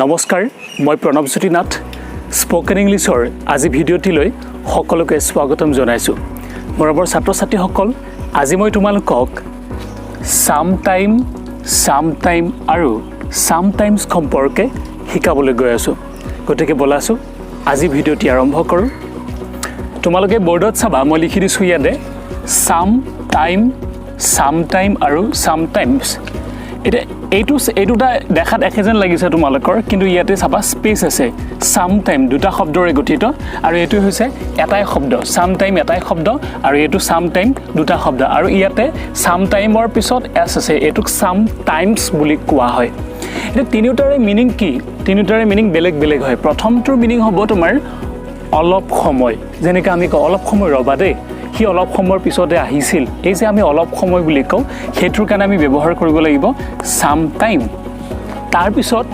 নমস্কাৰ মই প্ৰণৱজ্যোতি নাথ স্পোকেন ইংলিছৰ আজি ভিডিঅ'টিলৈ সকলোকে স্বাগতম জনাইছো মৰমৰ ছাত্ৰ ছাত্ৰীসকল আজি মই তোমালোকক সামটাইম আৰু সামটাইমছ সম্পৰ্কে শিকাবলৈ গৈ আছো গতিকে বলাছো আজি ভিডিঅ'টি আৰম্ভ কৰো তোমালোকে বৰ্ডত চাবা মই লিখি দিছো ইয়াতে সামটাইম আৰু সামটাইমছ এইটোটা দেখাত একেজন লাগিছে তোমালোকৰ কিন্তু ইয়াতে চাবা স্পেচ আছে সামটাইম দুটা শব্দৰে গঠিত আৰু এটো হৈছে এটাই শব্দ সামটাইম এটাই শব্দ আৰু এটো সামটাইম দুটা শব্দ আৰু ইয়াতে সামটাইমৰ পিছত এস আছে এটোক সামটাইমছ বুলি কোৱা হয় এটা তিনিটাৰে মিনিং কি তিনিটাৰে মিনিং বেলেগ হয় প্ৰথমটোৰ মিনিং হ'ব তোমাৰ অলপ সময় যেনেকৈ আমি কওঁ অলপ সময় ৰবা দেই হি অলপ সময়ৰ পিছতে আহিছিল এই যে আমি অলপ সময় বুলি কওঁ হেতুৰ কাৰণে আমি ব্যৱহাৰ কৰিব লাগিব সামটাইম তাৰ পিছত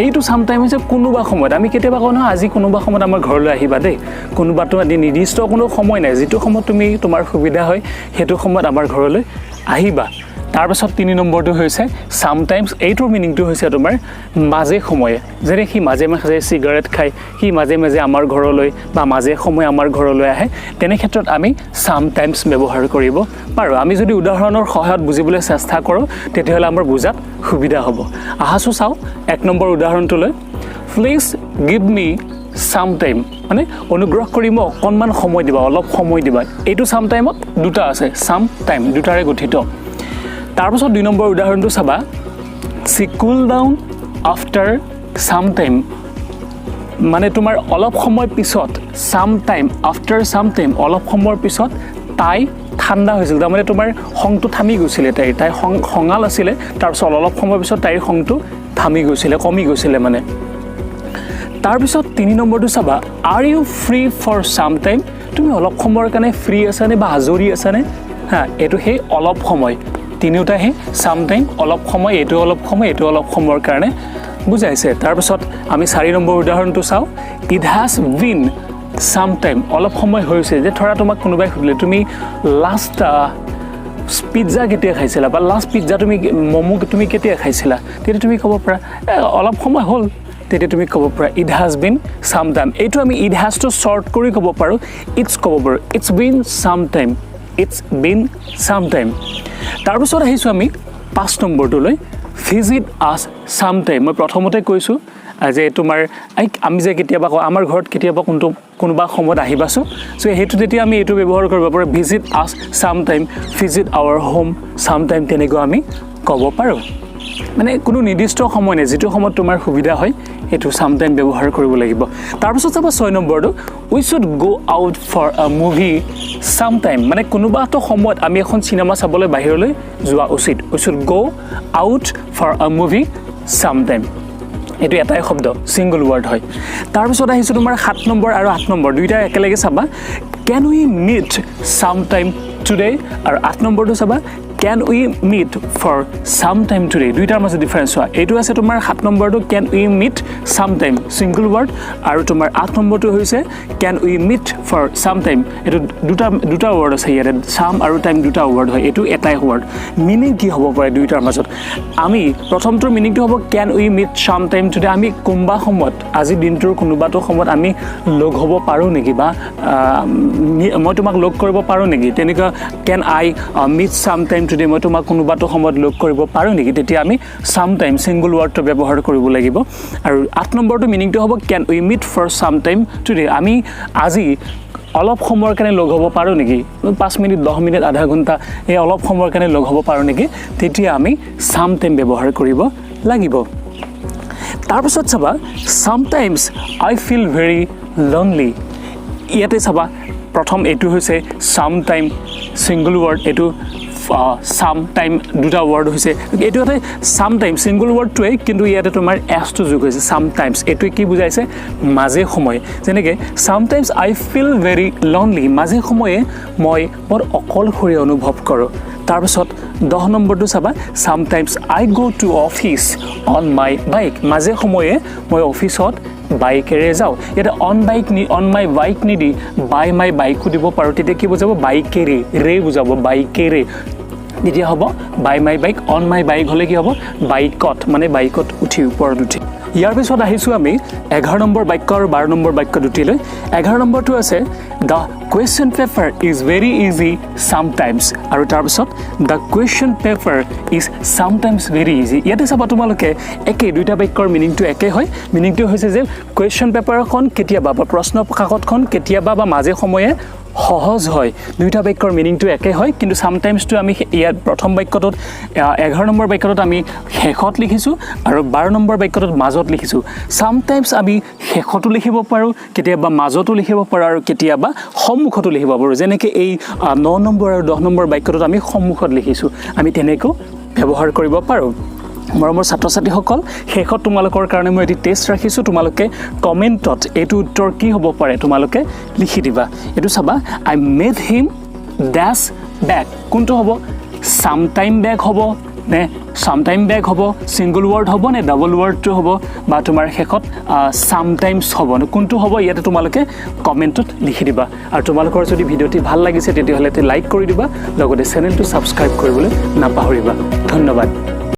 এইটো সামটাইম হৈছে কোনোবা সময়ত আমি কেতিয়াবা কওঁ না আজি কোনোবা সময়ত আমাৰ ঘৰলৈ আহিবা দেই কোনোবাটো আদি নিৰ্দিষ্ট কোনো সময় নাই যেটো সময়ত তুমি তোমাৰ সুবিধা হয় হেতু সময়ত আমাৰ ঘৰলৈ আহিবা তাৰ পিছত 3 নম্বৰটো হৈছে সামটাইমছ এইটোৰ মিনিংটো হৈছে তোমাৰ মাজে সময়ে যেনে হি মাজে সিগাৰেট খায় হি মাজে আমাৰ ঘৰলৈ বা মাজে সময় আমাৰ ঘৰলৈ আহে তেনে ক্ষেত্ৰত আমি সামটাইমছ ব্যৱহাৰ কৰিব পাৰো আমি যদি উদাহৰণৰ সহায়ত বুজিবলৈ চেষ্টা কৰো তেতিয়াহলে আমাৰ বুজাত সুবিধা হ'ব আহাসু চাও 1 নম্বৰ উদাহৰণটোলৈ প্লিজ গিভ মি সামটাইম মানে অনুগ্ৰহ কৰি মোক অকনমান সময় দিবা অলপ সময় দিবা এইটো সামটাইমত দুটা আছে সামটাইম দুটাৰে গঠিত তাৰ পিছত 2 নম্বৰ উদাহৰণটো চাবা see cool down after some time মানে তোমাৰ অলপ সময় পিছত some time after some time অলপ সময়ৰ পিছত তাই ঠাণ্ডা হৈছিল মানে তোমাৰ খংটো থামি গৈছিল তাই খঙাল আছিল তাৰ পিছত অলপ সময়ৰ পিছত তাইৰ খংটো থামি গৈছিল কমি গৈছিল মানে তাৰ পিছত 3 নম্বৰটো চাবা are you free for some time তুমি অলপ সময়ৰ কাৰণে ফ্ৰী আছানে বা আজৰি আছানে হা এটো হে অলপ সময় তিনিটা হে সামটাইম অলপ সময় এটো অলপ সময়ৰ কাৰণে বুজাইছে তাৰ পিছত আমি 4 নম্বৰ উদাহৰণটো চাও ইট হ্যাজ বিন সামটাইম অলপ সময় হৈছে যে ধৰা তোমাক কোনোবাই খুদিলে তুমি লাষ্ট পিজ্জা কেতিয়া খাইছিলা বা লাষ্ট পিজ্জা তুমি মমো তুমি কেতিয়া খাইছিলা তেতিয়া তুমি ক'ব পাৰা অলপ সময় হ'ল তেতিয়া তুমি ক'ব পাৰা ইট হ্যাজ বিন সামটাইম এইটো আমি ইট হ্যাজ টু শৰ্ট কৰি ক'ব পাৰো ইটস ক'ব পাৰো it's been sometime it's been sometime তাৰ পিছত আহিছো আমি 5 নম্বৰটোলৈ ভিজিট আস সামটাইম মই প্ৰথমতে কৈছো যে তোমাৰ আমি যে কেতিয়াবা আমাৰ ঘৰত কেতিয়াবা কোনোবা সময়ত আহিবাছো সো হেতু তেতিয়া আমি এটো ব্যৱহাৰ কৰিব পাৰো visit us sometime visit our home sometime তেনেকৈ আমি ক'ব পাৰো মানে কোনো নিৰ্দিষ্ট সময় নাই যেটো সময়ত তোমাৰ সুবিধা হয় এটো সামটাইম ব্যৱহাৰ কৰিব লাগিব তাৰ পিছত চাবা 6 নম্বৰটো we should go out for a movie sometime মানে কোনোবাটো সময়ত আমি এখন সিনেমা চাবলৈ বাহিৰলৈ যোৱা উচিত we should go out for a movie sometime এটো এটাই শব্দ সিঙ্গল ওয়াৰ্ড হয় তাৰ পিছত আহিছো তোমাৰ 7 নম্বৰ আৰু 8 নম্বৰ দুইটা একেলগে চাবা can we meet sometime today আৰু 8 নম্বৰটো চাবা can we meet for sometime today দুইটাৰ মাজত ডিফাৰেন্স হয় এটো আছে তোমাৰ 7 নম্বৰটো can we meet sometime single word আৰু তোমাৰ 8 নম্বৰটো হৈছে can we meet for sometime এটো দুটা ওয়াৰ্ড আছে ইয়াতে সাম আৰু টাইম দুটা ওয়াৰ্ড হয় এটো এটাই ওয়াৰ্ড মিনিং কি হ'ব পাৰে দুইটাৰ মাজত আমি প্ৰথমটোৰ মিনিংটো হ'ব can we meet sometime today আমি কোনবা সময়ত আজি দিনটোৰ কোনোবাটো সময়ত আমি লগ হ'ব পাৰো নেকি বা মই তোমাক লগ কৰিব পাৰো নেকি তেনেকা can I meet sometime today মই তোমাক কোনোবাটো সময়ত লগ কৰিব পাৰো নেকি তেতিয়া আমি সামটাইম সিঙ্গল ওয়াৰ্ডটো ব্যৱহাৰ কৰিব লাগিব আৰু 8 নম্বৰটো মিনিংটো হ'ব can we meet for sometime today আমি আজি অলপ সময়ৰ কাৰণে লগ হ'ব পাৰো নেকি 5 মিনিট 10 মিনিট আধা ঘণ্টা এই অলপ সময়ৰ কাৰণে লগ হ'ব পাৰো নেকি তেতিয়া আমি সামটাইম ব্যৱহাৰ কৰিব লাগিব তাৰ পিছত চাবা sometimes I feel very lonely ইয়াতে চাবা প্ৰথম এটো হৈছে সামটাইম সিঙ্গল ওয়াৰ্ড এটো সামটাইম দুটা ওয়াৰ্ড হৈছে এটো এটা সামটাইম সিঙ্গল ওয়াৰ্ডটোৱে কিন্তু ইয়াতে তোমাৰ এস টো যোগ হৈছে সামটাইমছ এটো কি বুজাইছে মাজে সময় যেনেকৈ সামটাইমছ আই ফিল ভেৰি লনলি মাজে সময়ে মই বৰ অকলশৰীয়া অনুভৱ কৰোঁ তাৰ পিছত 10 নম্বৰটো চাবা sometimes I go to office on my bike মাজে সময়ে মই অফিসত বাইকেৰে যাও এটা অন মাই বাইক নিদি বাই মাই বাইকো দিব পাৰো তেতিয়া কি বুজাব বাইকেৰে ৰে বুজাব বাইকেৰে তেতিয়া হ'ব by my bike on my bike হলে কি হ'ব বাইকত মানে বাইকত উঠি ওপৰত উঠি ইয়াৰ পিছত আহিছোঁ আমি 11 নম্বৰ বাক্য আৰু 12 নম্বৰ বাক্য দুটিলৈ 11 নম্বৰটো আছে the question paper is very easy চামটাইমছ আৰু তাৰপিছত the question paper is চামটাইমছ very easy ইয়াতে চাবা তোমালোকে একেই দুইটা বাক্যৰ মিনিংটো একেই হয় মিনিংটো হৈছে যে কুৱেশ্যন পেপাৰখন কেতিয়াবা বা প্ৰশ্ন কাকতখন কেতিয়াবা বা মাজে সময়ে সহজ হয় দুইটা বাক্যৰ মিনিংটো একে হয় কিন্তু সামটাইমছটো আমি ইয়াত প্ৰথম বাক্যটোত 11 নম্বৰ বাক্যটোত আমি শেষত লিখিছোঁ আৰু 12 নম্বৰ বাক্যটোত মাজত লিখিছোঁ সামটাইমছ আমি শেষতো লিখিব পাৰোঁ কেতিয়াবা মাজতো লিখিব পাৰোঁ আৰু কেতিয়াবা সন্মুখতো লিখিব পাৰোঁ যেনেকৈ এই 9 নম্বৰ আৰু 10 নম্বৰ বাক্যটোত আমি সন্মুখত লিখিছোঁ আমি তেনেকৈ ব্যৱহাৰ কৰিব পাৰোঁ মৰমৰ ছাত্ৰ ছাত্ৰীসকল শেষত তোমালোকৰ কাৰণে মই এটি টেষ্ট ৰাখিছোঁ তোমালোকে কমেণ্টত এইটো উত্তৰ কি হ'ব পাৰে তোমালোকে লিখি দিবা এইটো চাবা আই মেড হিম ডেছ বেক কোনটো হ'ব সামটাইম বেক হ'ব নে সামটাইম বেক হ'ব সিংগল ৱৰ্ড হ'ব নে ডাবল ৱৰ্ডটো হ'ব বা তোমাৰ শেষত সামটাইমছ হ'ব নে কোনটো হ'ব ইয়াতে তোমালোকে কমেণ্টত লিখি দিবা আৰু তোমালোকৰ যদি ভিডিঅ'টি ভাল লাগিছে তেতিয়াহ'লে লাইক কৰি দিবা লগতে চেনেলটো ছাবস্ক্ৰাইব কৰিবলৈ নাপাহৰিবা ধন্যবাদ